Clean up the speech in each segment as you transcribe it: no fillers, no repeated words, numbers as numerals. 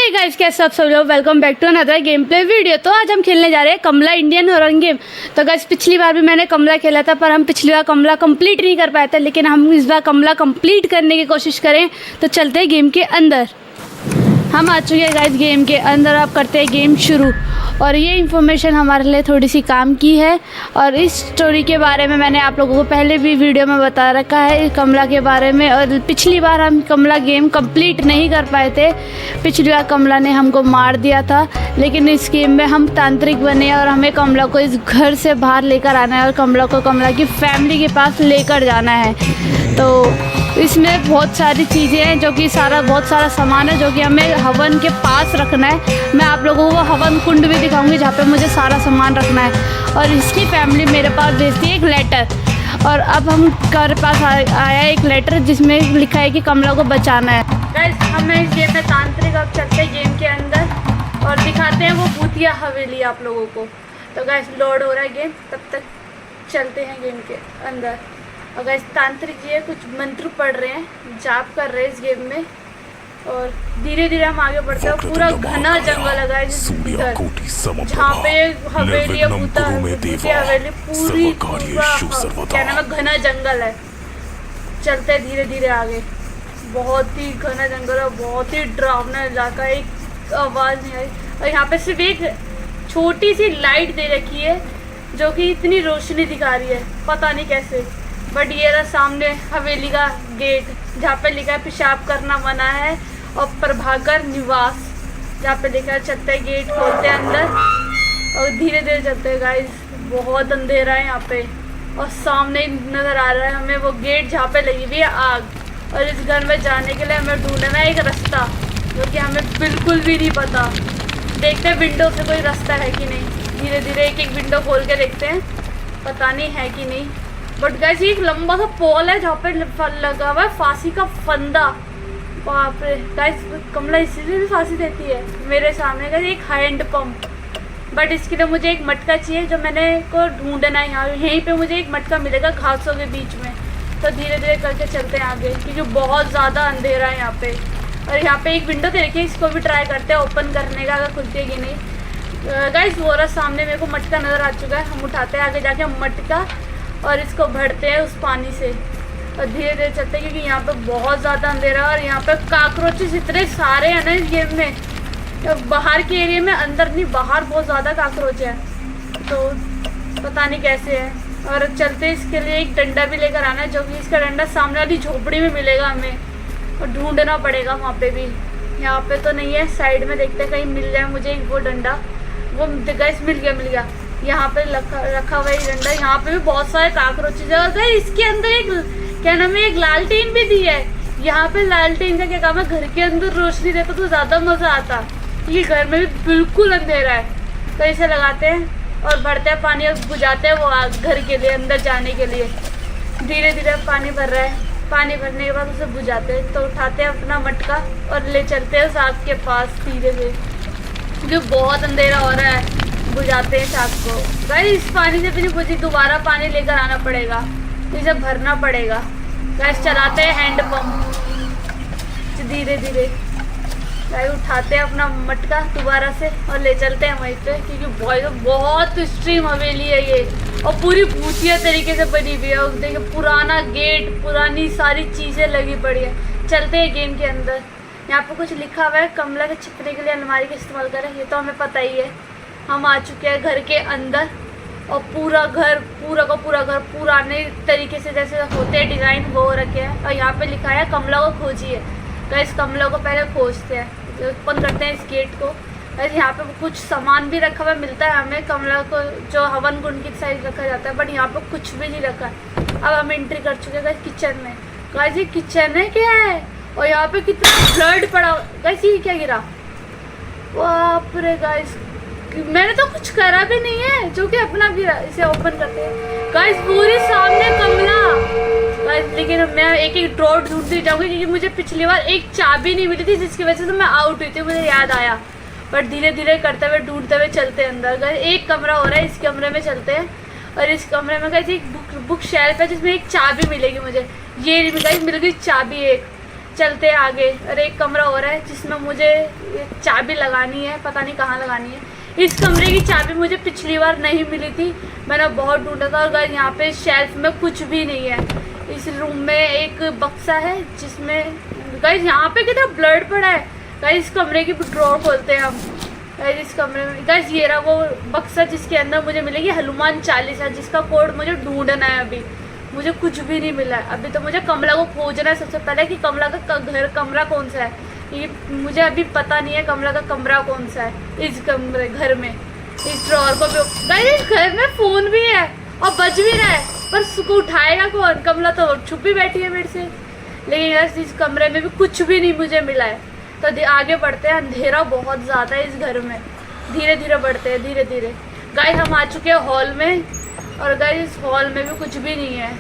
Hey guys, कैसे आप सब लोग। Welcome back to another game play video. तो आज हम खेलने जा रहे हैं कमला इंडियन हॉरर गेम। तो गाइस, पिछली बार भी मैंने कमला खेला था, पर हम पिछली बार कमला कंप्लीट नहीं कर पाए थे, लेकिन हम इस बार कमला कंप्लीट करने की कोशिश करें। तो चलते हैं गेम के अंदर। हम आ चुके हैं गाइस गेम के अंदर। आप करते हैं गेम शुरू। और ये इन्फॉर्मेशन हमारे लिए थोड़ी सी काम की है, और इस स्टोरी के बारे में मैंने आप लोगों को पहले भी वीडियो में बता रखा है कमला के बारे में। और पिछली बार हम कमला गेम कंप्लीट नहीं कर पाए थे। पिछली बार कमला ने हमको मार दिया था, लेकिन इस गेम में हम तांत्रिक बने और हमें कमला को इस घर से बाहर लेकर आना है और कमला को कमला की फैमिली के पास लेकर जाना है। तो इसमें बहुत सारी चीज़ें हैं, जो कि बहुत सारा सामान है जो कि हमें हवन के पास रखना है। मैं आप लोगों को हवन कुंड भी दिखाऊंगी जहाँ पे मुझे सारा सामान रखना है। और इसकी फैमिली मेरे पास भेजती है एक लेटर। और अब हम घर पास आया एक लेटर जिसमें लिखा है कि कमला को बचाना है। गाइस, हमें इस गेम में तांत्रिक। अब चलते हैं गेम के अंदर और दिखाते हैं वो भूतिया हवेली आप लोगों को। तो गाइस, लोड हो रहा है गेम, तब तक चलते हैं गेम के अंदर। और गाइस, तांत्रिक जी है, कुछ मंत्र पढ़ रहे हैं, जाप कर रहे हैं इस गेम में। और धीरे धीरे हम आगे बढ़ते हैं। पूरा घना जंगल लगा है जहाँ पे हवेली है, भूतिया हवेली पूरी क्या नाम है, घना जंगल है। चलते हैं धीरे धीरे आगे। बहुत ही घना जंगल है, बहुत ही डरावना इलाका है, एक आवाज़ नहीं आई। और यहाँ पे सिर्फ एक छोटी सी लाइट दे रखी है जो कि इतनी रोशनी दिखा रही है, पता नहीं कैसे। बट ये रहा सामने हवेली का गेट, जहाँ पे लिखा है पेशाब करना मना है और प्रभाकर निवास, जहाँ पे लिखा है। चलते हैं, गेट खोलते हैं अंदर और धीरे धीरे चलते हैं। गाइस, बहुत अंधेरा है यहाँ पे, और सामने नज़र आ रहा है हमें वो गेट जहाँ पे लगी हुई है आग। और इस घर में जाने के लिए हमें ढूंढना है एक रास्ता, जो कि हमें बिल्कुल भी नहीं पता। देखते हैं विंडो से कोई रास्ता है कि नहीं। धीरे धीरे एक एक विंडो खोल के देखते हैं, पता नहीं है कि नहीं। बट गाइस, एक लंबा सा पोल है जहाँ पे लगा हुआ है फांसी का फंदा। बाप रे गाइस, कमला इसीलिए भी फांसी देती है। मेरे सामने गाइस एक हैंड पंप, बट इसके लिए मुझे एक मटका चाहिए जो मैंने को ढूंढना है। यहाँ यहीं पे मुझे एक मटका मिलेगा घासों के बीच में। तो धीरे धीरे करके चलते हैं आगे, क्योंकि बहुत ज़्यादा अंधेरा है यहाँ पे। और यहाँ पे एक विंडो दे रखी है, इसको भी ट्राई करते हैं ओपन करने का, अगर खुलती है कि नहीं। गाइस, वो रहा सामने मेरे को मटका नज़र आ चुका है। हम उठाते हैं आगे जाके मटका और इसको भरते हैं उस पानी से। और धीरे धीरे चलते हैं, क्योंकि यहाँ पे बहुत ज़्यादा अंधेरा है। और यहाँ पे काकरोचेस इतने सारे हैं ना इस गेम में। तो बाहर के एरिया में, अंदर नहीं, बाहर बहुत ज़्यादा काकरोच है, तो पता नहीं कैसे है। और चलते इसके लिए एक डंडा भी लेकर आना है, जो कि इसका डंडा सामने वाली झोपड़ी में मिलेगा हमें, और ढूंढना पड़ेगा वहाँ पे भी। यहाँ पे तो नहीं है, साइड में देखते हैं कहीं मिल जाए मुझे वो डंडा। वो गाइस मिल गया। यहाँ पे रखा हुआ है डंडा। यहाँ पे भी बहुत सारे काकरोचेस है। इसके अंदर एक क्या नाम है, एक लालटेन भी दी है। यहाँ पे लालटेन का क्या काम है, घर के अंदर रोशनी देता तो ज़्यादा मज़ा आता। ये घर में भी बिल्कुल अंधेरा है। तो इसे लगाते हैं और भरते हैं पानी और बुझाते हैं वो आग घर के लिए, अंदर जाने के लिए। धीरे धीरे पानी भर रहा है। पानी भरने के बाद उसे बुझाते हैं। तो उठाते हैं अपना मटका और ले चलते हैं उस आग के पास धीरे धीरे, क्योंकि बहुत अंधेरा हो रहा है। बुझाते हैं आग को। गाइस, इस पानी से भी नहीं बुझी, दोबारा पानी लेकर आना पड़ेगा, इसे भरना पड़ेगा। गाइस, चलाते हैं हैंड पंप धीरे धीरे। गाइस, उठाते हैं अपना मटका दोबारा से और ले चलते हैं वहीं पे, क्योंकि बहुत एक्सट्रीम हवेली है ये, और पूरी भूतिया तरीके से बनी हुई है। देखिए, पुराना गेट, पुरानी सारी चीज़ें लगी पड़ी है। चलते हैं गेम के अंदर। यहाँ पे कुछ लिखा हुआ है, कमला के छिपने के लिए अलमारी का इस्तेमाल करें। ये तो हमें पता ही है। हम आ चुके हैं घर के अंदर, और पूरा का पूरा घर पुराने तरीके से जैसे होते हैं डिज़ाइन वो रखे हैं। और यहाँ पे लिखा है कमला को खोजिए। तो इस कमला को पहले खोजते हैं, ओपन करते हैं इस गेट को। और यहाँ पे कुछ सामान भी रखा हुआ मिलता है हमें कमला को, जो हवन कुंड की साइड रखा जाता है। बट यहाँ पे कुछ भी नहीं रखा है। अब हम एंट्री कर चुके हैं किचन में। गाइस, ये किचन है क्या है, और यहाँ पे कितना ब्लड पड़ा। गाइस, ये क्या गिरा, बाप रे। गाइस, मैंने तो कुछ करा भी नहीं है, जो कि अपना भी। इसे ओपन करते हैं। गाइस, पूरे सामने कमला। गाइस, लेकिन मैं एक एक ड्रॉर ढूंढती जाऊंगी, क्योंकि मुझे पिछली बार एक चाबी नहीं मिली थी, जिसकी वजह से तो मैं आउट हुई थी, मुझे याद आया। बट धीरे धीरे करते हुए ढूंढते हुए चलते हैं अंदर। गाइस, एक कमरा हो रहा है, इस कमरे में चलते हैं। और इस कमरे में गाइस एक बुक शेल्फ है, जिसमें एक चाबी मिलेगी मुझे। ये गाइस मिल गई चाबी एक। चलते हैं आगे। अरे एक कमरा हो रहा है जिसमें मुझे चाबी लगानी है, पता नहीं कहाँ लगानी है। इस कमरे की चाबी मुझे पिछली बार नहीं मिली थी, मैंने बहुत ढूंढा था। और गाइस यहाँ पे शेल्फ में कुछ भी नहीं है। इस रूम में एक बक्सा है जिसमें गाइस यहाँ पे कितना ब्लड पड़ा है। गाइस इस कमरे की ड्रॉर खोलते हैं हम। गाइस इस कमरे में गाइस ये रहा वो बक्सा जिसके अंदर मुझे मिलेगी हनुमान चालीसा, जिसका कोड मुझे ढूंढना है। अभी मुझे कुछ भी नहीं मिला है। अभी तो मुझे कमला को खोजना है सबसे पहले कि कमला का कमरा कौन सा है। ये मुझे अभी पता नहीं है कमला का कमरा कौन सा है इस कमरे घर में। इस ड्रॉर को भी गाइस इस घर में फ़ोन भी है और बज भी रहा है, पर उसको उठाएगा कौन। कमला तो छुप भी बैठी है मेरे से। लेकिन यार इस कमरे में भी कुछ भी नहीं मुझे मिला है। तो आगे बढ़ते हैं, अंधेरा बहुत ज़्यादा है इस घर में। धीरे धीरे बढ़ते हैं, धीरे धीरे। गाइस हम आ चुके हैं हॉल में, और गाइस इस हॉल में भी कुछ भी नहीं है।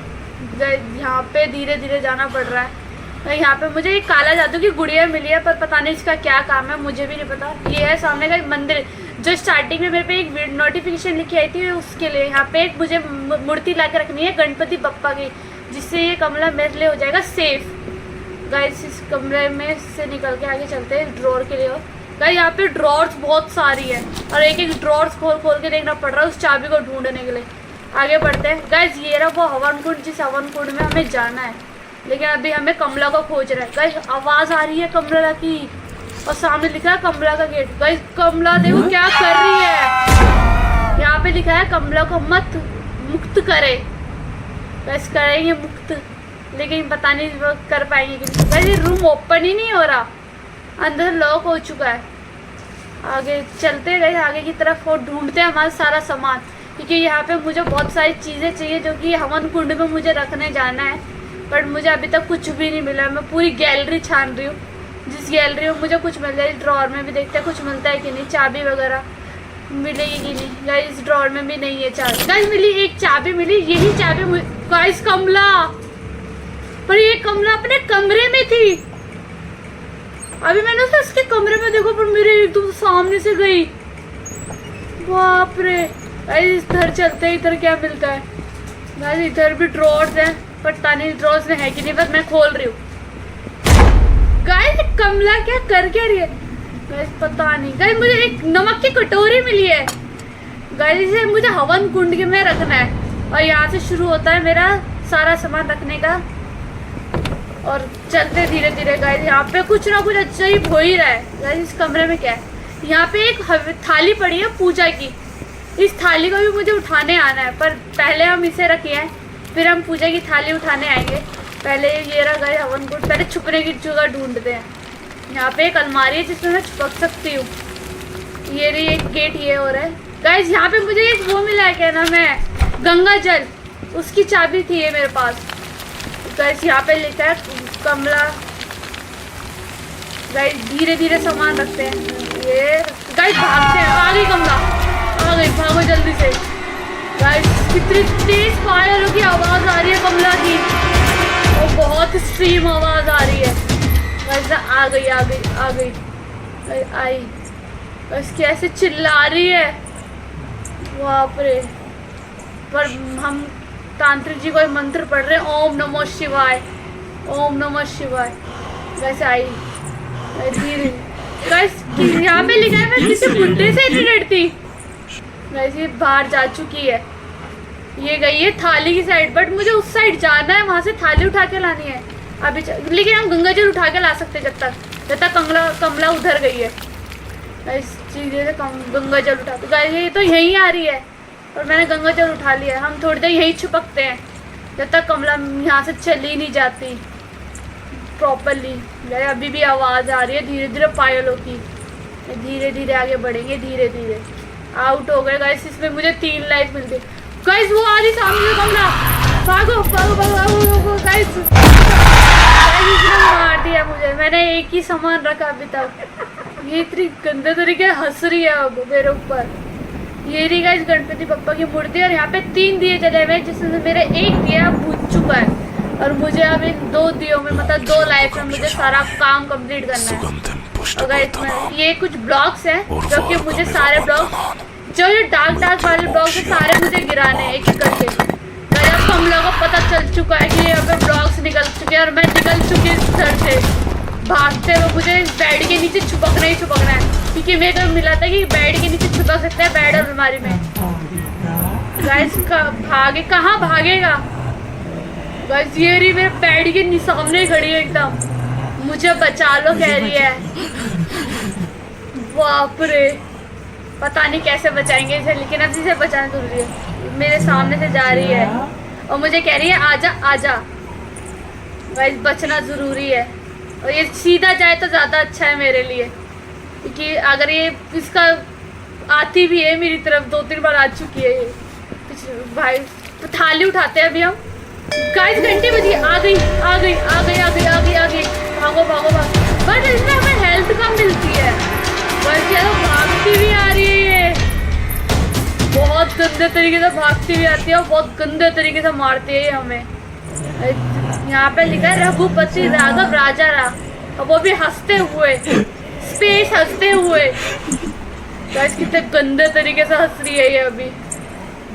यहाँ पे धीरे धीरे जाना पड़ रहा है। यहाँ पे मुझे एक काला जादू की गुड़िया मिली है, पर पता नहीं इसका क्या काम है, मुझे भी नहीं पता। ये है सामने का एक मंदिर, जो स्टार्टिंग में मेरे पे एक नोटिफिकेशन लिखी आई थी उसके लिए। यहाँ पे एक मुझे मूर्ति ला के रखनी है गणपति बप्पा की, जिससे ये कमरा मेरे लिए हो जाएगा सेफ। गाइस इस कमरे में से निकल के आगे चलते हैं ड्रॉर के लिए। गाइस यहाँ पे ड्रॉर्स बहुत सारी है, और एक एक ड्रॉर्स खोल खोल के देखना पड़ रहा है उस चाबी को ढूंढने के लिए। आगे बढ़ते हैं। गाइस ये रहा वो हवन कुंड, जिस हवन कुंड में हमें जाना है। लेकिन अभी हमें कमला को खोज रहा है। गाइस आवाज़ आ रही है कमला की, और सामने लिखा है कमला का गेट। गाइस कमला देखो क्या कर रही है। यहाँ पे लिखा है कमला को मत मुक्त करे। गाइस करेंगे मुक्त, लेकिन पता नहीं वो कर पाएंगे कि नहीं। गाइस ये रूम ओपन ही नहीं हो रहा, अंदर लॉक हो चुका है। आगे चलते गए आगे की तरफ और ढूंढते हैं हमारा सारा सामान, क्योंकि यहाँ पे मुझे बहुत सारी चीज़ें चाहिए जो कि हवन कुंड में मुझे रखने जाना है। बट मुझे अभी तक कुछ भी नहीं मिला। मैं पूरी गैलरी छान रही हूँ, जिस गैलरी में मुझे कुछ मिल जाए। ड्रॉर में भी देखते हैं कुछ मिलता है कि नहीं, चाबी वगैरह मिलेगी कि नहीं। गाइस ड्रॉर में भी नहीं है चाबी। गाइस मिली, एक चाबी मिली, यही चाबी। गाइस कमला, पर ये कमला अपने कमरे में थी। अभी मैंने उसे उसके कमरे में देखो, पर मेरे एकदम सामने से गई। बाप रे। गाइस इधर चलते हैं, इधर क्या मिलता है। गाइस इधर भी ड्रॉर्स हैं, पता नहीं ड्रॉर्स में है कि नहीं, बस मैं खोल रही हूँ। गाइस कमला क्या कर क्या रही है। गाइस पता नहीं। गाइस मुझे एक नमक की कटोरी मिली है। गाइस इसे मुझे हवन कुंड के में रखना है, और यहाँ से शुरू होता है मेरा सारा सामान रखने का। और चलते धीरे धीरे। गाइस यहाँ पे कुछ ना कुछ अच्छा ही हो ही रहा है। गाइस इस कमरे में क्या है, यहाँ पे एक थाली पड़ी है पूजा की। इस थाली को भी मुझे उठाने आना है, पर पहले हम इसे रखे हैं, फिर हम पूजा की थाली उठाने आएंगे। पहले ये रहा गाइस हवन कुंड, पहले छुपने की जगह ढूंढते हैं। यहाँ पे एक अलमारी है जिसमें मैं छुपक सकती हूँ। ये रही एक गेट, ये हो रहा है। गाइस यहाँ पे मुझे एक वो मिला है, क्या नाम है, गंगा जल, उसकी चाबी थी ये मेरे पास। गाइस यहाँ पे लिखा है कमला। गाइस धीरे धीरे सामान रखते हैं। ये गाइस भागते हैं, आ गई कमला, आ गई, भागो जल्दी से। गाइस कितनी तेज फायरों की आवाज़ आ रही है कमला की, और बहुत स्ट्रीम आवाज़ आ रही है। गाइस आ गई आ गई आ गई आई। गाइस कैसे चिल्ला रही है, बाप रे। पर हम तांत्रिक जी को मंत्र पढ़ रहे हैं, ओम नमः शिवाय, ओम नमः शिवाय। वैसे आई धीरे। गाइस यहाँ पे लिखा है मैं किसी बुड्ढे से इतनी डरती। गाइस ये बाहर जा चुकी है, ये गई है थाली की साइड, बट मुझे उस साइड जाना है, वहाँ से थाली उठा के लानी है अभी। लेकिन हम गंगा जल उठा के ला सकते जब तक कमला उधर गई है। इस चीज़ें से गंगा जल उठा, गाइस ये तो यहीं आ रही है, और मैंने गंगा जल उठा लिया है। हम थोड़ी देर यहीं छुपकते हैं जब तक कमला यहाँ से चली नहीं जाती प्रॉपरली। अभी भी आवाज़ आ रही है धीरे धीरे पायलों की। धीरे धीरे आगे बढ़ेंगे, धीरे धीरे। आउट हो गए गाइस, इसमें मुझे 3 लाइफ मिलती। गाइस वो आ रही सामने कमला, भागो भागो भागो गाइस। इसने मार दिया मुझे, मैंने एक ही सामान रखा अभी तक। ये इतनी गंदे तरीके हंस रही है अब मेरे ऊपर। ये रही गाइस गणपति बप्पा की मूर्ति, और यहाँ पे 3 दिए जले हुए, जिसमें मेरे एक दिया बुझ चुका है, और मुझे अब इन 2 दियों में, मतलब 2 लाइफ में मुझे सारा काम कंप्लीट करना है। और गाइस ये कुछ ब्लॉक्स हैं, जो कि मुझे सारे ब्लॉक्स, जो ये डार्क वाले ब्लॉक्स हैं, सारे मुझे गिराने हैं एक एक करके। गाइस हम लोगों को पता चल चुका है कि यहाँ पे ब्लॉक्स निकल चुके हैं, और मैं निकल चुकी इस घर से। भागते हुए मुझे बेड के नीचे छुपकना ही छुपकना है, क्योंकि मेरे को मिला था कि बेड के नीचे छुपक सकता है, बेड और अलमारी में। गाइस भागे, कहाँ भागेगा गाइस? ये रही मेरे बेड के सामने खड़ी है एकदम, मुझे बचा लो कह रही है। बाप रे, पता नहीं कैसे बचाएंगे इसे, लेकिन अब इसे बचाना जरूरी है। मेरे सामने से जा रही है और मुझे कह रही है आजा आजा। गाइस बचना जरूरी है, और ये सीधा जाए तो ज़्यादा अच्छा है मेरे लिए, क्योंकि अगर ये इसका आती भी है मेरी तरफ, 2-3 बार आ चुकी है ये। भाई थाली उठाते हैं अभी हम। गाइस घंटी बजी, आ गई आ गई आ गई आ गई आ गई आ गई। भागो भागो भागो, बट इसमें हमें हेल्थ कम मिलती है। बस यार भागती भी आ रही है ये, बहुत गंदे तरीके से भागती भी आती है और बहुत गंदे तरीके से मारती है ये हमें। यहाँ पे लिखा है रघुपति राघव राजा राम, और वो भी हंसते हुए, स्पेस हंसते हुए। गाइस कितने गंदे तरीके से हंस रही है ये अभी,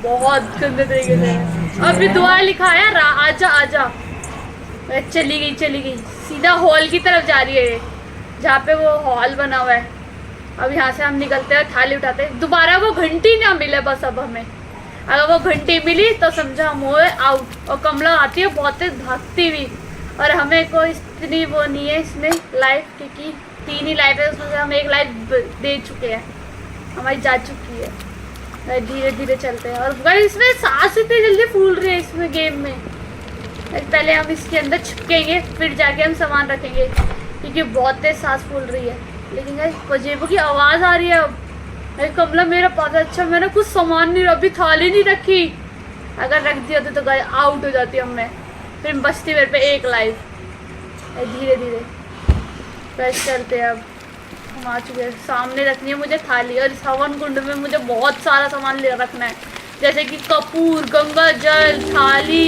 बहुत गंदे तरीके से। अभी दुआ लिखा है आजा आजा। चली गई, सीधा हॉल की तरफ जा रही है ये, जहाँ पे वो हॉल बना हुआ है। अब यहाँ से हम निकलते हैं, थाली उठाते हैं। दोबारा वो घंटी ना मिले बस अब हमें, अगर वो घंटी मिली तो समझो हम हुए आउट। और कमला आती है बहुत तेज भागती हुई, और हमें कोई इतनी वो नहीं है इसमें लाइफ, क्योंकि 3 ही लाइफ है, उसमें से हम 1 लाइफ दे चुके हैं, हमारी जा चुकी है। धीरे धीरे चलते हैं। और भाई इसमें सांस इतनी जल्दी फूल रही है इसमें गेम में। पहले हम इसके अंदर छिपकेंगे, फिर जाके हम सामान रखेंगे, क्योंकि बहुत तेज सांस फूल रही है। लेकिन पजेबों की आवाज़ आ रही है अब। कमला मेरा पास है, अच्छा मैंने कुछ सामान नहीं, अभी थाली नहीं रखी, अगर रख दिया तो गाय आउट हो जाती हम मैं, फिर बचती मेरे पे 1 लाइफ। धीरे धीरे बस चलते हैं। अब हम आ चुके हैं, सामने रखनी है मुझे थाली, और इस हवन कुंड में मुझे बहुत सारा सामान ले रखना है, जैसे कि कपूर, गंगा जल, थाली,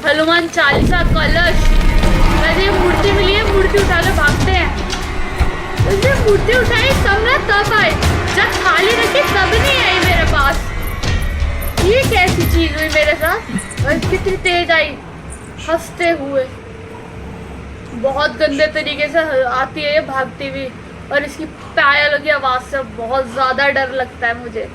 हनुमान चालीसा, कलश। वैसे मूर्ति मिली है, मूर्ति उठा के भागते हैं। उसने मूर्ति उठाई तब ना तब आए, जब थाली रखी तब नहीं आई मेरे पास। ये कैसी चीज हुई मेरे साथ? और कितनी तेज आई हंसते हुए, बहुत गंदे तरीके से आती है ये भागती हुई, और इसकी पायलों की आवाज़ से बहुत ज़्यादा डर लगता है मुझे।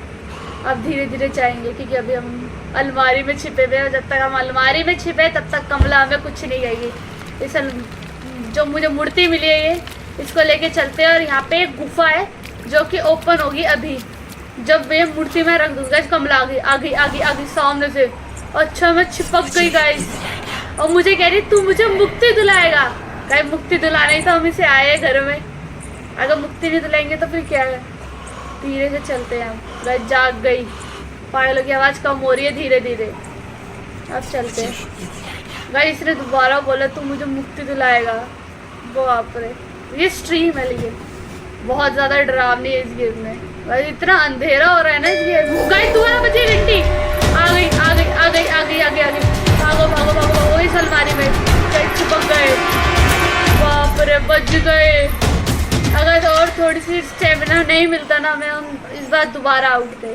अब धीरे धीरे जाएंगे, क्योंकि अभी हम अलमारी में छिपे हुए हैं। जब तक हम अलमारी में छिपे तब तक कमला हमें कुछ नहीं कहेगी। इस जो मुझे मूर्ति मिली है ये, इसको लेके चलते हैं। और यहाँ पे एक गुफा है जो कि ओपन होगी अभी, जब ये मूर्ति में रख दूँगा। कमला आ गई सामने से। अच्छा मैं चिपक गई गाइस, और मुझे कह रही तू मुझे मुक्ति दिलाएगा। गाइस मुक्ति दिलाने ही तो हम इसे आए हैं घर में, अगर मुक्ति नहीं दिलाएंगे तो फिर क्या है। धीरे से चलते हैं हम। गाइस जाग गई, पायलों की आवाज़ कम हो रही है धीरे धीरे। अब चलते हैं। गाइस इसने दोबारा बोला तू मुझे मुक्ति दिलाएगा। बाप रे, ये स्ट्रीम है लेकिन बहुत ज़्यादा डरावनी है इस गेम में। गाइस इतना अंधेरा हो रहा है ना इस गेम में। गाइस दोबारा बची घंटी, आ गई भागो इस अलमारी में। गाइस चिपक गए, बाप रे बच गए। अगर और थोड़ी सी स्टेमिना नहीं मिलता ना हमें, हम इस बार दोबारा आउट थे।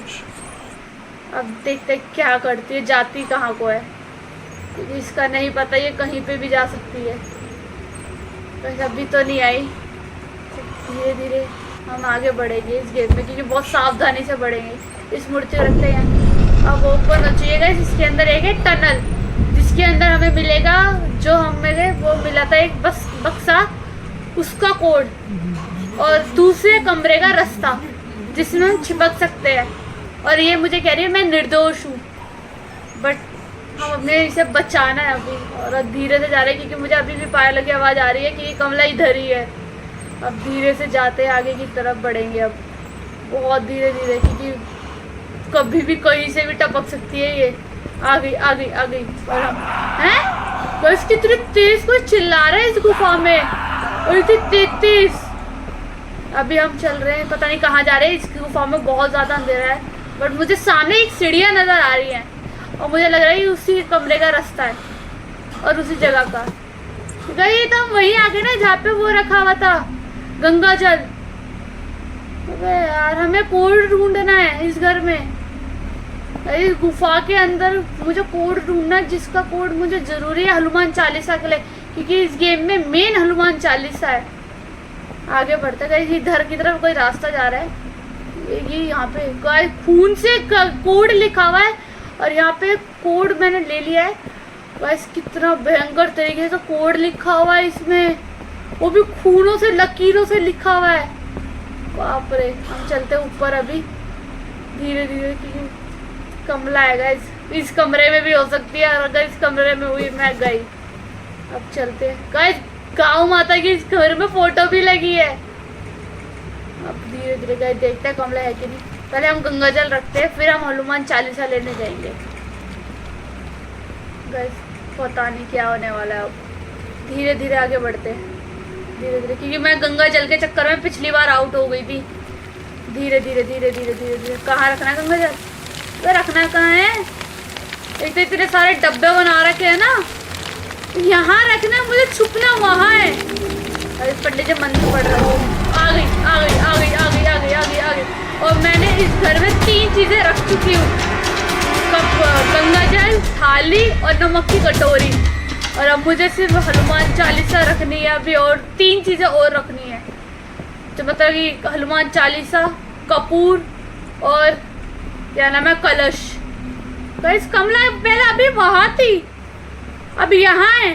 अब देखते क्या करती है, जाती कहाँ को है, क्योंकि इसका नहीं पता ये कहीं पे भी जा सकती है। तो अभी तो नहीं आई, धीरे धीरे हम आगे बढ़ेंगे इस गेम में, क्योंकि बहुत सावधानी से बढ़ेंगे। इस मूर्ति रखते हैं। अब ओपन हो चाहिएगा, इसके अंदर एक है टनल, जिसके अंदर हमें मिलेगा जो हमें वो मिला था एक बक्सा, उसका कोड, और दूसरे कमरे का रास्ता जिसमें हम छिपक सकते हैं। और ये मुझे कह रही है मैं निर्दोष हूँ, बट हम अपने इसे बचाना है अभी। और धीरे से जा रहे हैं, क्योंकि मुझे अभी भी पायलों की आवाज़ आ रही है कि कमला इधर ही है। अब धीरे से जाते हैं, आगे की तरफ बढ़ेंगे अब बहुत धीरे धीरे, क्योंकि कभी भी कहीं से भी टपक सकती है ये। आ गई। और हम हैं बस कितनी तेज कोई चिल्ला रहा है इस गुफा में, और इतनी तेज। अभी हम चल रहे हैं, पता नहीं कहाँ जा रहे हैं। इस गुफा में बहुत ज़्यादा अंधेरा है, बट मुझे सामने एक सीढ़ियाँ नज़र आ रही हैं, और मुझे लग रहा है उसी कमरे का रास्ता है और उसी जगह का। गई तो हम वहीं आ गए ना जहाँ पे वो रखा हुआ था गंगा जल। अबे यार हमें कोड ढूंढना है इस घर में, इस गुफा के अंदर मुझे कोड ढूंढना है, जिसका कोड मुझे ज़रूरी है हनुमान चालीसा के लिए, क्योंकि इस गेम में मेन हनुमान चालीसा है। आगे बढ़ते गए। इधर की तरफ कोई रास्ता जा रहा है। ये यहाँ पे गाइस खून से कोड लिखा हुआ है और यहाँ पे कोड मैंने ले लिया है। गाइस कितना भयंकर तरीके से कोड लिखा हुआ है इसमें, वो भी खूनों से लकीरों से लिखा हुआ है। बाप रे। हम चलते ऊपर अभी धीरे धीरे, क्योंकि कमला है गाइस इस कमरे में भी हो सकती है, अगर इस कमरे में हुई मैं गई। अब चलते हैं गाइस। गाँव माता की इस घर में फोटो भी लगी है। अब धीरे धीरे गए देखते हैं कमला है कि नहीं। पहले हम गंगा जल रखते हैं, फिर हम हनुमान चालीसा लेने जाएंगे। गाइस पता नहीं क्या होने वाला है। अब धीरे धीरे आगे बढ़ते हैं, धीरे धीरे, क्योंकि मैं गंगा जल के चक्कर में पिछली बार आउट हो गई थी। धीरे धीरे धीरे धीरे धीरे धीरे। कहाँ रखना है गंगा जल? तो रखना कहाँ है? एक तो इतने सारे डब्बे बना रखे हैं ना, यहाँ रखना, मुझे छुपना वहाँ है। अरे पंडित जी मंत्र पढ़ रहा हूँ। आ गई आ गई आ गई आ गई आ गई आ गई आ गई। और मैंने इस घर में 3 चीजें रख चुकी हूँ, गंगा जल, थाली और नमक की कटोरी। और अब मुझे सिर्फ हनुमान चालीसा रखनी है अभी, और 3 चीजें और रखनी है। तो मतलब कि हनुमान चालीसा, कपूर और क्या नाम है, कलश। तो इस कमला पहले अभी वहां थी, अब यहाँ है।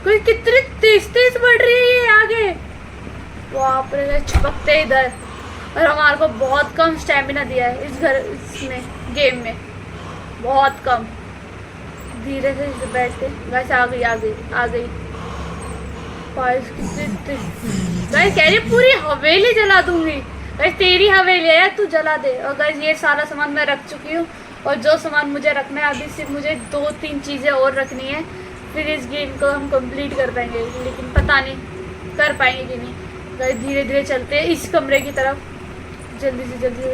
कोई कितनी तेज तेज बढ़ रही है ये आगे। बाप रे। चिपकते इधर, और हमारे को बहुत कम स्टेमिना दिया है इस घर, इसमें गेम में बहुत कम। धीरे से बैठते। वैसे आ गई आ गई आ गई। गाइस कह रही पूरी हवेली जला दूंगी। गाइस तेरी हवेली है, तू जला दे। और गाइस ये सारा सामान मैं रख चुकी हूँ, और जो सामान मुझे रखना है अभी सिर्फ मुझे 2-3 चीज़ें और रखनी है, फिर इस गेम को हम कंप्लीट कर पाएंगे। लेकिन पता नहीं कर पाएंगे कि नहीं। गाइस धीरे धीरे चलते हैं इस कमरे की तरफ, जल्दी से जल्दी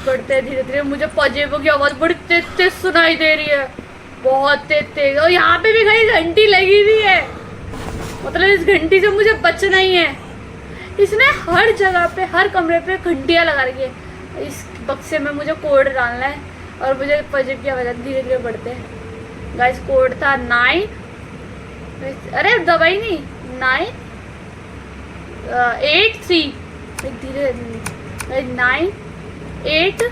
बढ़ते हैं धीरे धीरे। मुझे पजेबों की आवाज़ बड़ी तेज तेज सुनाई दे रही है, बहुत तेज तेज। और यहाँ पे भी गाइस घंटी लगी हुई है, मतलब इस घंटी से मुझे बचना ही है। इसने हर जगह पे, हर कमरे पे घंटियाँ लगा रखी है। इस बक्से में मुझे कोड डालना है, और मुझे पजेब की आवाज़। धीरे धीरे बढ़ते हैं गाइस। कोड था 9, अरे दवाई नहीं, 9 8 3। धीरे 9 8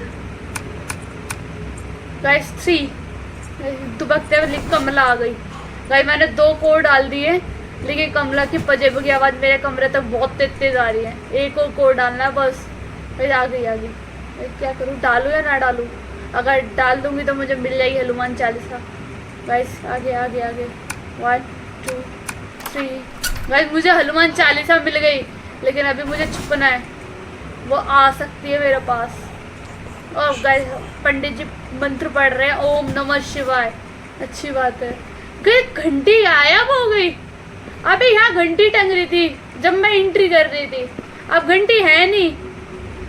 गाइस 3। दुबकते हुए लिख कमला आ गई। गाइस मैंने 2 कोड डाल दिए, लेकिन कमला की पजेबों की आवाज़ मेरे कमरे तक बहुत तेज तेज आ रही है। एक और कोड डालना है बस। आ गई आ गई। क्या करूँ, डालूँ या ना डालूँ? अगर डाल दूँगी तो मुझे मिल जाएगी हनुमान चालीसा। गाइस आगे आगे आगे। 1 2 3। गाइस मुझे हनुमान चालीसा मिल गई, लेकिन अभी मुझे छुपना है, वो आ सकती है मेरे पास। और गाइस पंडित जी मंत्र पढ़ रहे हैं, ओम नमः शिवाय। अच्छी बात है। गाइस घंटी गायब हो गई। अभी यहाँ घंटी टंग रही थी जब मैं एंट्री कर रही थी, अब घंटी है नहीं।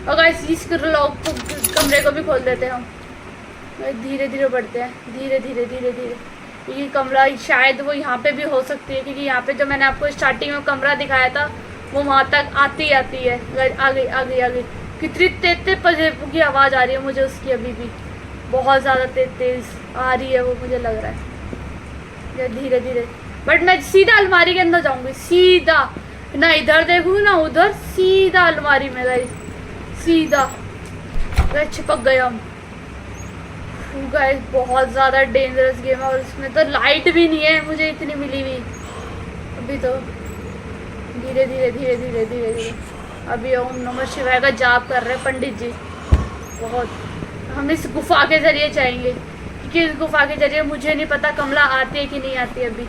और गाइस इस लॉक कमरे को भी खोल देते हैं हम। धीरे धीरे बढ़ते हैं, धीरे धीरे धीरे धीरे। ये कमरा शायद वो यहाँ पे भी हो सकती है, क्योंकि यहाँ पे जो मैंने आपको स्टार्टिंग में कमरा दिखाया था वो वहाँ तक आती आती है। आ गई आ गई आ गई। कितनी तेज तेज पजेबों की आवाज़ आ रही है मुझे उसकी, अभी भी बहुत ज़्यादा तेज तेज आ रही है वो, मुझे लग रहा है। धीरे धीरे, बट मैं सीधा अलमारी के अंदर जाऊँगी, सीधा, ना इधर देखूँगी ना उधर, सीधा अलमारी में गाइस, सीधा। गाइस चिपक गए हम। गाइस बहुत ज़्यादा डेंजरस गेम है, और इसमें तो लाइट भी नहीं है मुझे इतनी मिली हुई अभी तो। धीरे धीरे धीरे धीरे धीरे धीरे। अभी ओम नमः शिवाय का जाप कर रहे हैं पंडित जी बहुत। हम इस गुफा के ज़रिए जाएंगे, क्योंकि इस गुफा के ज़रिए मुझे नहीं पता कमला आती है कि नहीं आती अभी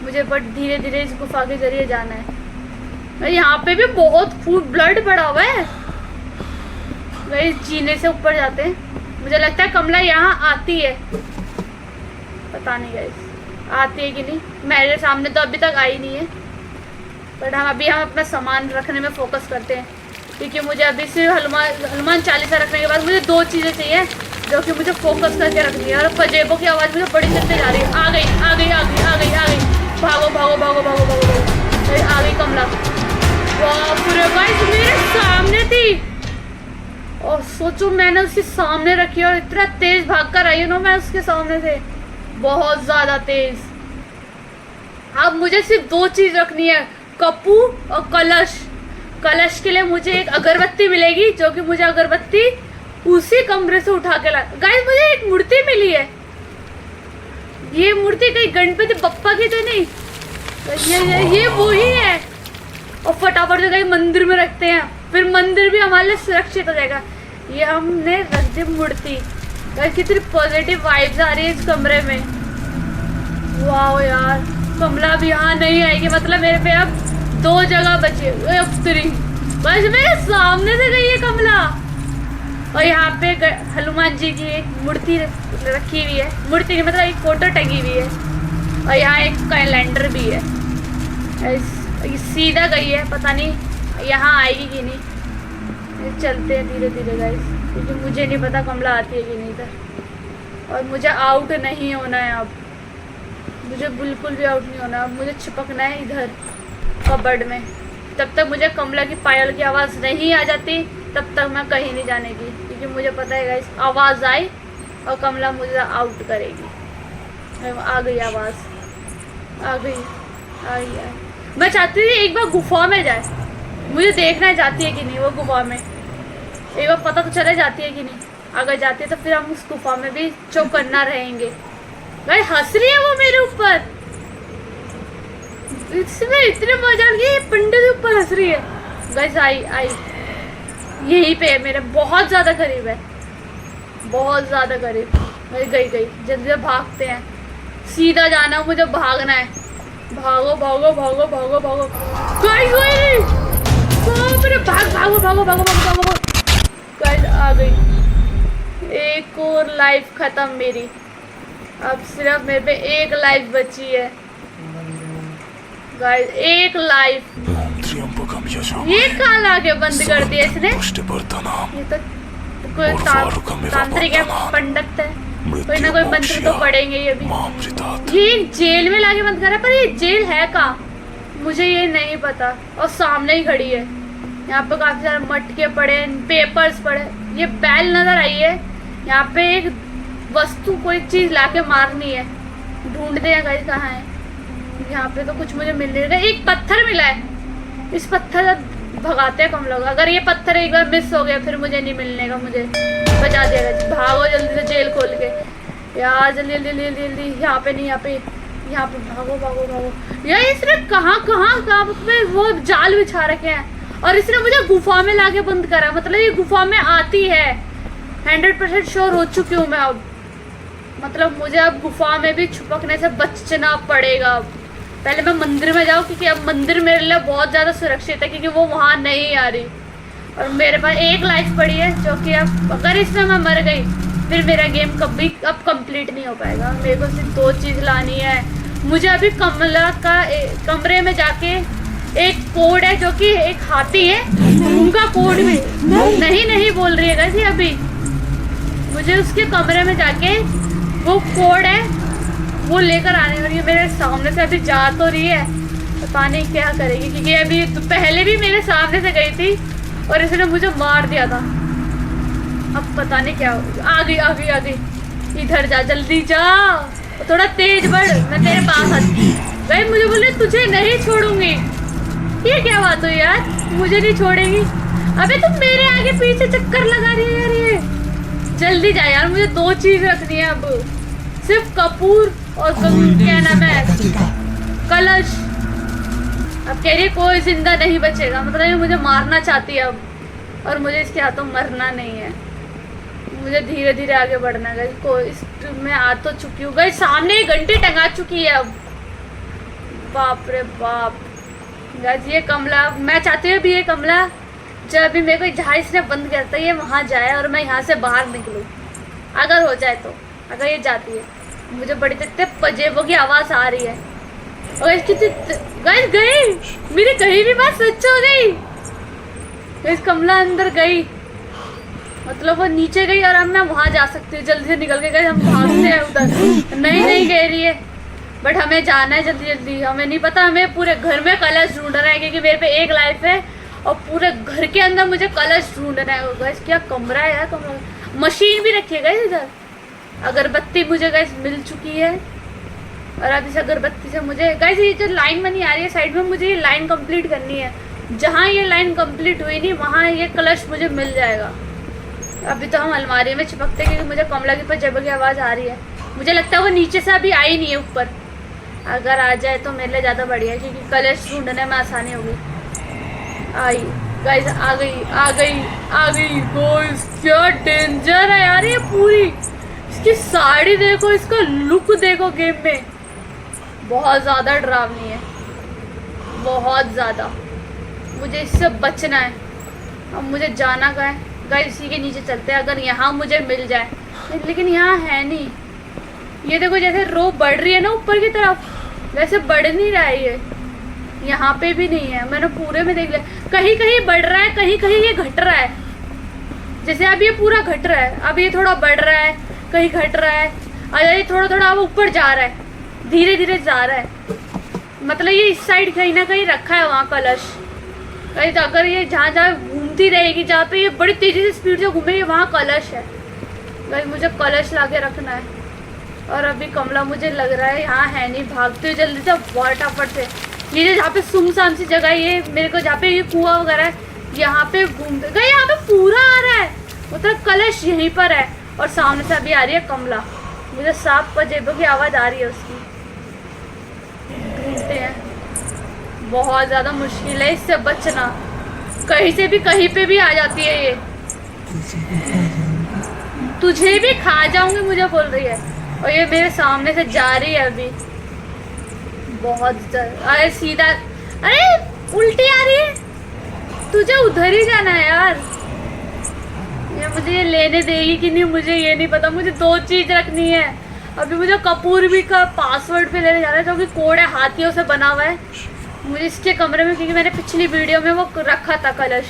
मुझे, बट धीरे धीरे इस गुफा के ज़रिए जाना है। यहाँ पे भी बहुत खून ब्लड पड़ा हुआ है। वही जीने से ऊपर जाते हैं, मुझे लगता है कमला यहाँ आती है, पता नहीं गाइस आती है कि नहीं। मेरे सामने तो अभी तक आई नहीं है, बट हम अपना सामान रखने में फोकस करते हैं, क्योंकि मुझे अभी से हनुमान चालीसा रखने के बाद मुझे 2 चीज़ें चाहिए जो कि मुझे फोकस करके रखनी है। और पजेबों की आवाज़ मुझे बड़ी तेज आ रही है। आ गई आ गई आ गई आ गई आ गई। भागो भागो भागो भागो भागो। आ गई कमला। बाप रे गाइस मेरे सामने थी, और सोचो मैंने उसके सामने रखी और इतना तेज भाग कर आई हूँ ना मैं उसके सामने से, बहुत ज़्यादा तेज। अब मुझे सिर्फ 2 चीज़ रखनी है, कपूर और कलश। कलश के लिए मुझे एक अगरबत्ती मिलेगी, जो कि मुझे अगरबत्ती उसी कमरे से उठा के ला। गाइस मुझे एक मूर्ति मिली है। ये मूर्ति कहीं गणपति बप्पा की तो नहीं? ये वो ही है। और फटाफट से कहीं मंदिर में रखते हैं, फिर मंदिर भी हमारे लिए सुरक्षित हो जाएगा। ये हमने रख दी मूर्ति। कितनी पॉजिटिव वाइब्स आ रही है इस कमरे में। वाह यार, कमला भी यहाँ नहीं आएगी, मतलब मेरे पे अब 2 जगह बची। अब 3 बस मेरे सामने से गई है कमला। और यहाँ पे हनुमान जी की एक मूर्ति रखी हुई है, मूर्ति नहीं मतलब एक फोटो टंगी हुई है। और यहाँ एक कैलेंडर भी है। सीधा गई है, पता नहीं यहाँ आएगी कि नहीं। चलते हैं धीरे धीरे गाइस, क्योंकि मुझे नहीं पता कमला आती है कि नहीं इधर। और मुझे आउट नहीं होना है अब, मुझे बिल्कुल भी आउट नहीं होना। अब मुझे चिपकना है इधर कबर्ड में। तब तक मुझे कमला की पायल की आवाज़ नहीं आ जाती, तब तक मैं कहीं नहीं जाने की, क्योंकि मुझे पता है गाइस आवाज़ आई और कमला मुझे आउट करेगी। आ गई आवाज़, आ गई, आई। मैं चाहती थी एक बार गुफा में जाए, मुझे देखना जाती है कि नहीं वो गुफा में। एक बार पता तो चले जाती है कि नहीं। अगर जाती है तो फिर हम उस गुफा में भी चौकन्ना रहेंगे। भाई हंस रही है वो मेरे ऊपर, इसमें इतने मजा आ गई, पंडित के ऊपर हंस रही है। गाइस आई यहीं पे है मेरे, बहुत ज़्यादा करीब है, बहुत ज़्यादा करीब। गई जल्दी भागते हैं, सीधा जाना, मुझे भागना है। भागो भागो भागो भागो भागो गाइस, भागो भागो भागो भागो भागो गाइस। आ गई, एक और लाइफ खत्म मेरी। अब सिर्फ मेरे पे एक लाइफ बची है गाइस, एक लाइफ। ये कहाँ लाके बंद कर दिया इसने? ये तो कोई तांत्रिक है, पंडित है, कोई ना कोई मंत्र तो पढ़ेंगे ये भी। ये जेल में लाके बंद करा, पर ये जेल है कहाँ मुझे ये नहीं पता। और सामने ही खड़ी है। यहाँ पे काफी सारे मटके पड़े, पेपर्स पड़े। ये बैल नजर आई है। यहाँ पे एक वस्तु, कोई चीज लाके मारनी है, ढूंढते हैं गाइस कहाँ है। यहाँ पे तो कुछ मुझे मिल नहीं रहा। एक पत्थर मिला है, इस पत्थर से भगाते हैं कम लोग। अगर ये पत्थर एक बार मिस हो गया फिर मुझे नहीं मिलने का, मुझे बचा देगा। भागो जल्दी से जेल खोल के यार, जल्दी जल्दी जल्दी जल्दी। यहाँ पे नहीं, यहाँ पे भागो भागो भागो। यार इसने कहाँ पे वो जाल बिछा रखे हैं, और इसने मुझे गुफा में लाके बंद करा। मतलब ये गुफा में आती है, 100% श्योर हो चुकी हूँ मैं अब। मतलब मुझे अब गुफा में भी छुपकने से बचना पड़ेगा। पहले मैं मंदिर में जाऊँ, क्योंकि अब मंदिर मेरे लिए बहुत ज़्यादा सुरक्षित है, क्योंकि वो वहाँ नहीं आ रही। और मेरे पास एक लाइफ पड़ी है, जो कि अब अगर इसमें मैं मर गई फिर मेरा गेम कभी अब कंप्लीट नहीं हो पाएगा। मेरे को सिर्फ 2 चीज़ लानी है। मुझे अभी कमला का कमरे में जाके एक कोड है, जो कि एक हाथी है, उनका कोड भी नहीं बोल रही है कैसे। अभी मुझे उसके कमरे में जाके वो कोड है वो लेकर आने। और ये मेरे सामने से अभी जा तो रही है, पता नहीं क्या करेगी, क्योंकि अभी तो पहले भी मेरे सामने से गई थी और इसने मुझे मार दिया था। अब पता नहीं क्या हो। आ गई। इधर जा, जल्दी जा, थोड़ा तेज बढ़, मैं तेरे पास आती। भाई मुझे बोले तुझे नहीं छोड़ूंगी। ये क्या बात हुई यार, मुझे नहीं छोड़ेगी? अबे तुम मेरे आगे पीछे चक्कर लगा रही है यार। ये जल्दी जा यार, मुझे 2 चीज रखनी है अब, सिर्फ कपूर और क्या नाम है, कलश। अब कह रही है कोई जिंदा नहीं बचेगा, मतलब ये मुझे मारना चाहती है अब, और मुझे इसके हाथों मरना नहीं है। मुझे धीरे धीरे आगे बढ़ना है। कोई मैं आ तो चुकी हूँ, सामने एक घंटी टंगा चुकी है अब। बाप रे बाप गाइस, ये कमला, मैं चाहती हूँ अभी ये कमला जब अभी मेरे को जहाँ इसने बंद करता है ये वहाँ जाए और मैं यहाँ से बाहर निकलूँ, अगर हो जाए तो। अगर ये जाती है, मुझे बड़ी तेज पजेबों की आवाज़ आ रही है। और इसकी गाइस गई, मेरी कहीं भी बात सच हो गई। इस कमला अंदर गई, मतलब वो नीचे गई और अब मैं वहाँ जा सकती हूँ। जल्दी से निकल के गए, हम भागते हैं उधर। नहीं कह रही है, बट हमें जाना है जल्दी जल्दी। हमें नहीं पता, हमें पूरे घर में कलश ढूंढना है, क्योंकि मेरे पे एक लाइफ है और पूरे घर के अंदर मुझे कलश ढूंढना है। गाइस क्या कमरा है यार, कमरा। मशीन भी रखी है गाइस इधर। अगरबत्ती मुझे गाइस मिल चुकी है, और अब इस अगरबत्ती से मुझे गाइस ये जो लाइन बनी आ रही है साइड में, मुझे ये लाइन कंप्लीट करनी है। जहाँ ये लाइन कंप्लीट हुई नहीं वहाँ ये कलश मुझे मिल जाएगा। अभी तो हम अलमारी में चिपकते क्योंकि मुझे कमला के ऊपर जब की आवाज़ आ रही है। मुझे लगता है वो नीचे से अभी आई नहीं है ऊपर। अगर आ जाए तो मेरे लिए ज़्यादा बढ़िया है क्योंकि कलश ढूंढने में आसानी होगी। आई गाइस, आ गई आ गई आ गई। गाइस क्या डेंजर है यार ये पूरी। इसकी साड़ी देखो, इसका लुक देखो गेम में, बहुत ज़्यादा डरावनी है, बहुत ज़्यादा। मुझे इससे बचना है। अब मुझे जाना कहाँ है गाइस? इसी के नीचे चलते हैं अगर यहाँ मुझे मिल जाए, लेकिन यहाँ है नहीं। ये देखो जैसे रो बढ़ रही है ना ऊपर की तरफ, वैसे बढ़ नहीं रहा है ये। यहाँ पे भी नहीं है, मैंने पूरे में देख लिया। कहीं कहीं बढ़ रहा है, कहीं कहीं ये घट रहा है। जैसे अब ये पूरा घट रहा है, अब ये थोड़ा बढ़ रहा है, कहीं घट रहा है, और ये थोड़ा थोड़ा अब ऊपर जा रहा है, धीरे धीरे जा रहा है। मतलब ये इस साइड कहीं ना कहीं रखा है वहाँ कलश। कहीं अगर ये जहाँ जहाँ घूमती रहेगी, जहाँ पे ये बड़ी तेज़ी से स्पीड से घूमेगी, वहाँ कलश है। भाई मुझे कलश ला के रखना है। और अभी कमला मुझे लग रहा है यहाँ है नहीं। भागते हुए जल्दी से फटाफट से। ये जो जहाँ पे सुनसान सी जगह है, ये मेरे को जहाँ पे ये कुआं वगैरह है, यहाँ पे घूमते गए, यहाँ पे पूरा आ रहा है, मतलब कलश यहीं पर है। और सामने से अभी आ रही है कमला। मुझे साफ पजेबों की आवाज़ आ रही है उसकी। ढूंढते हैं, बहुत ज़्यादा मुश्किल है इससे बचना। कहीं से भी कहीं पे भी आ जाती है ये। तुझे भी खा जाऊंगी मुझे बोल रही है, और ये मेरे सामने से जा रही है अभी। बहुत अरे सीधा, अरे उल्टी आ रही है। तुझे उधर ही जाना है यार। ये मुझे ये लेने देगी कि नहीं मुझे ये नहीं पता। मुझे दो चीज़ रखनी है अभी। मुझे कपूर भी का पासवर्ड पे लेने जाना है, क्योंकि कोड है हाथियों से बना हुआ है मुझे इसके कमरे में, क्योंकि मैंने पिछली वीडियो में वो रखा था कलश।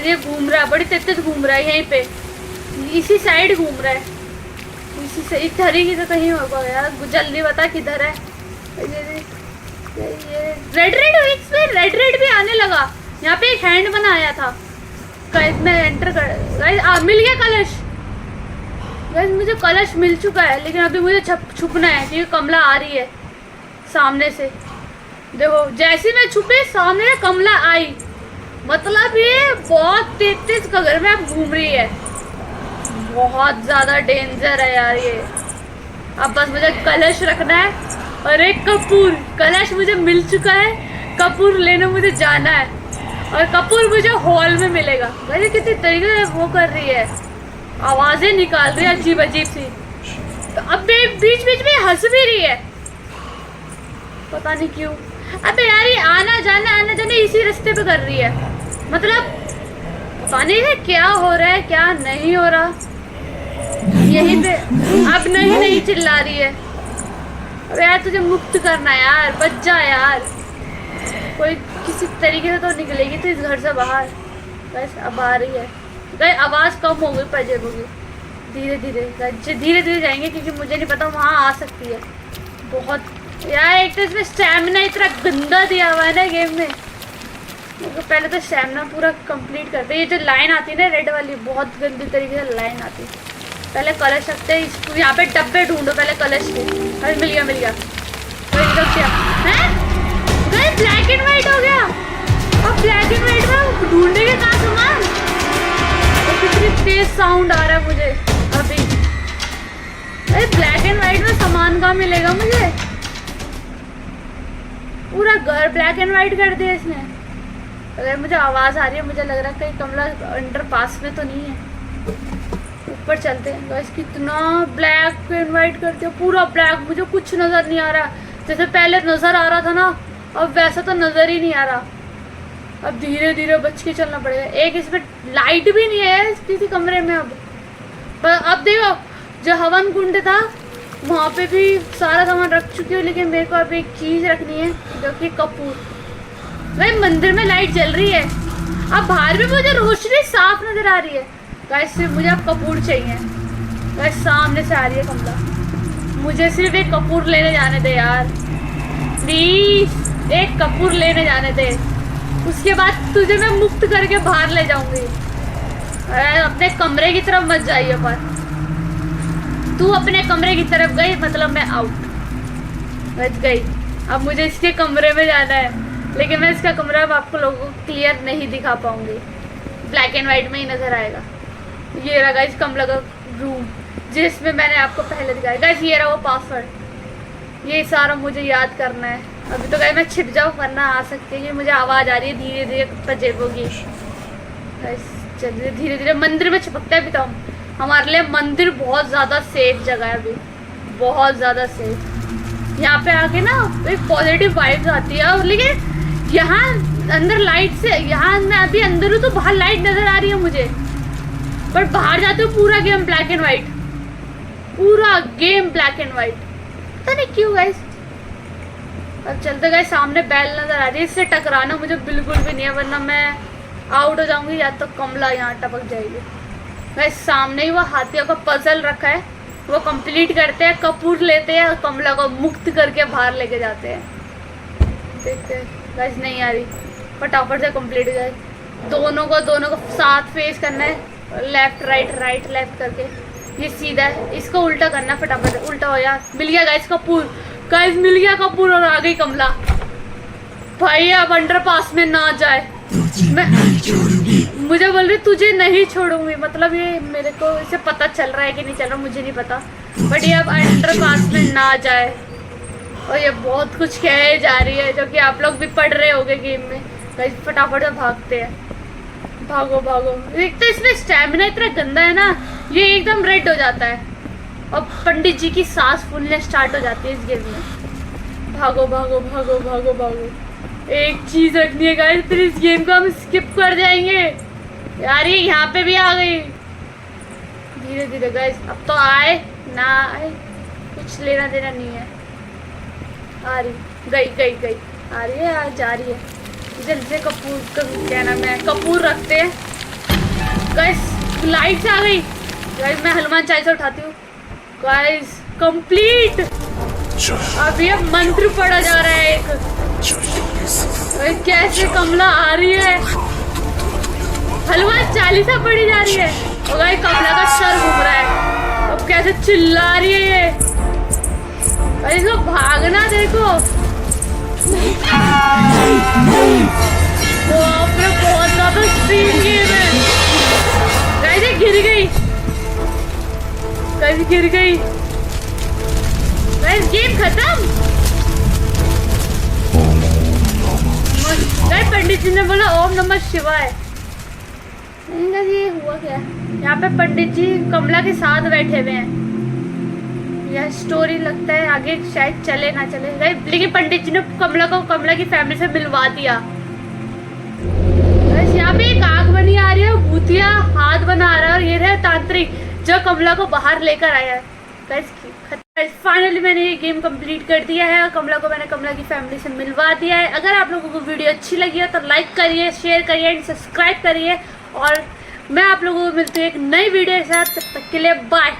ये घूम रहा है, बड़ी तेज घूम रहा है, यहीं पे इसी साइड घूम रहा है, इसी से इधर ही तो कहीं होगा यार। जल्दी बता किधर है। ये रेड रेड इसमें रेड रेड भी आने लगा। यहाँ पे एक हैंड बनाया था, मैं एंटर कर मिल गया कलश। गाइस मुझे कलश मिल चुका है, लेकिन अभी मुझे छुपना है क्योंकि कमला आ रही है सामने से। देखो जैसे मैं छुपे सामने से कमला आई, मतलब ये बहुत तेज कगर में अब घूम रही है। बहुत ज़्यादा डेंजर है यार ये। अब बस मुझे कलश रखना है और एक कपूर। कलश मुझे मिल चुका है, कपूर लेने मुझे जाना है, और कपूर मुझे हॉल में मिलेगा। वैसे कितनी तरीके से वो कर रही है, आवाज़ें निकाल रही है अजीब अजीब सी। तो अब बीच बीच में हंस भी रही है, पता नहीं क्यों। अबे यार ये आना जाना इसी रास्ते पे कर रही है। मतलब पता नहीं है क्या हो रहा है क्या नहीं हो रहा। यहीं पे अब नहीं चिल्ला रही है। अबे यार तुझे मुक्त करना है यार, बच जा यार। कोई किसी तरीके से तो निकलेगी तो इस घर से बाहर। बस अब आ रही है। गई आवाज़ कम हो गई पजेबों की। धीरे धीरे जाएंगे क्योंकि मुझे नहीं पता वहाँ आ सकती है। बहुत यार एक तो इसमें स्टैमिना इतना गंदा दिया हुआ है ना गेम में। तो पहले तो स्टैमिना पूरा कंप्लीट करते। ये जो लाइन आती है ना रेड वाली, बहुत गंदी तरीके से लाइन आती है। पहले कलश रखते हैं इसको। यहाँ पे डब्बे ढूंढो पहले कलश के। अरे मिल गया तो एकदम क्या है, ब्लैक एंड वाइट हो गया। अब ब्लैक एंड वाइट में ढूंढेंगे कहाँ सामान। तो कितनी तेज साउंड आ रहा है मुझे अभी। अरे ब्लैक एंड वाइट में सामान कहाँ मिलेगा मुझे? पूरा घर ब्लैक एंड वाइट कर दिया इसने। अगर मुझे आवाज़ आ रही है, मुझे लग रहा है कहीं कमला अंडर पास में तो नहीं है। ऊपर चलते हैं। बस कितना ब्लैक एंड वाइट कर दिया, पूरा ब्लैक। मुझे कुछ नज़र नहीं आ रहा। जैसे पहले नज़र आ रहा था ना, अब वैसा तो नज़र ही नहीं आ रहा। अब धीरे धीरे बच के चलना पड़ेगा। एक इसमें लाइट भी नहीं है किसी कमरे में। अब देखो जो हवन कुंड था वहाँ पे भी सारा सामान रख चुकी हूँ, लेकिन मेरे को अब एक चीज़ रखनी है जो कि कपूर। भाई मंदिर में लाइट जल रही है, अब बाहर भी मुझे रोशनी साफ नज़र आ रही है। गाइस सिर्फ मुझे अब कपूर चाहिए। गाइस सामने से आ रही है कमला, मुझे सिर्फ एक कपूर लेने जाने दे यार, प्लीज़ एक कपूर लेने जाने दे। उसके बाद तुझे मैं मुक्त करके बाहर ले जाऊंगी। अपने कमरे की तरफ मत जाइए, पर तू अपने कमरे की तरफ गई मतलब मैं आउट। बच गई। अब मुझे इसके कमरे में जाना है, लेकिन मैं इसका कमरा अब आपको लोगों को क्लियर नहीं दिखा पाऊंगी, ब्लैक एंड वाइट में ही नज़र आएगा। ये रहा गाइस कमला का रूम, जिसमें मैंने आपको पहले दिखाया। गाइस ये रहा वो पासवर्ड, ये सारा मुझे याद करना है। अभी तो गाइस मैं छिप जाऊँ वरना आ सकती है। ये मुझे आवाज़ आ रही है धीरे धीरे पजेबोगी। गाइस चलिए धीरे धीरे मंदिर में छिपकते हैं। बताऊँ हमारे लिए मंदिर बहुत ज़्यादा सेफ जगह है, अभी बहुत ज़्यादा सेफ। यहाँ पे आके ना एक पॉजिटिव वाइब्स आती है। और लेकिन यहाँ अंदर लाइट से, यहाँ मैं अभी अंदर हूँ तो बाहर लाइट नज़र आ रही है मुझे, बट बाहर जाते हो पूरा गेम ब्लैक एंड वाइट, पूरा गेम ब्लैक एंड वाइट। पता नहीं क्यों गाइस। अब चलते गए, सामने बैल नज़र आ रही है, इससे टकराना मुझे बिल्कुल भी नहीं है वरना मैं आउट हो जाऊंगी या तो कमला यहाँ टपक जाएगी। गाइस सामने ही वो हाथियों का पजल रखा है, वो कंप्लीट करते हैं, कपूर लेते हैं और कमला को मुक्त करके बाहर लेके जाते हैं। देखते हैं गाइस नहीं आ रही, फटाफट से कंप्लीट गए। दोनों को साथ फेस करना है, लेफ्ट राइट राइट लेफ्ट करके। ये सीधा है, इसको उल्टा करना फटाफट। उल्टा हो यार, मिल गया गाइस कपूर। गाइस मिल गया कपूर और आ गई कमला। भाई अब अंडरपास में ना जाए, मैं मुझे बोल रही तुझे नहीं छोड़ूंगी। मतलब ये मेरे को इसे पता चल रहा है कि नहीं चल रहा मुझे नहीं पता, बट ये अब अंडरपास में ना जाए। और ये बहुत कुछ कहे जा रही है जो कि आप लोग भी पढ़ रहे होगे गेम में। गाइस फटाफट से भागते हैं, भागो भागो। एक तो इसमें स्टैमिना इतना गंदा है ना, ये एकदम रेड हो जाता है और पंडित जी की सांस फूलने स्टार्ट हो जाती है इस गेम में। भागो भागो भागो भागो भागो। एक चीज रखनी है गाइस, फिर इस गेम को हम स्किप कर जाएंगे। यार ये यहाँ पे भी आ गई। धीरे धीरे गाइस, अब तो आए ना आए कुछ लेना देना नहीं है। आ रही, गई गई गई, आ रही है यार, जा रही है। जल्दी से कपूर का क्या नाम है, कपूर रखते हैं। गाइस लाइट आ गई। गाइस मैं हनुमान चालीसा उठाती हूँ। Guys complete. अब ये मंत्र पढ़ा जा रहा है एक। कैसे कमला आ रही है, हनुमान चालीसा पढ़ी जा रही है। और गाइस कमला का सर घूम रहा है। अब कैसे चिल्ला रही है ये, इसको भागना देखो। बहुत ज्यादा स्पीड गेम है। गाइस ये गिर गई, गाइस गिर गई। गाइस गेम खत्म। गाइस पंडित जी ने बोला ओम नमः शिवाय। ये हुआ क्या? यहाँ पे पंडित जी कमला के साथ बैठे हुए हैं। यह स्टोरी लगता है आगे शायद चले ना चले। गाइस लेकिन पंडित जी ने कमला को कमला की फैमिली से मिलवा दिया। गाइस यहाँ पे एक आग बनी आ रही है, भूतिया हाथ बना रहा है और ये रहा तांत्रिक जो कमला को बाहर लेकर आया है। गाइस फाइनली मैंने ये गेम कंप्लीट कर दिया है और कमला को मैंने कमला की फैमिली से मिलवा दिया है। अगर आप लोगों को वीडियो अच्छी लगी है तो लाइक करिए, शेयर करिए एंड सब्सक्राइब करिए। और मैं आप लोगों को मिलती हूँ एक नई वीडियो के साथ। तब तक के लिए बाय।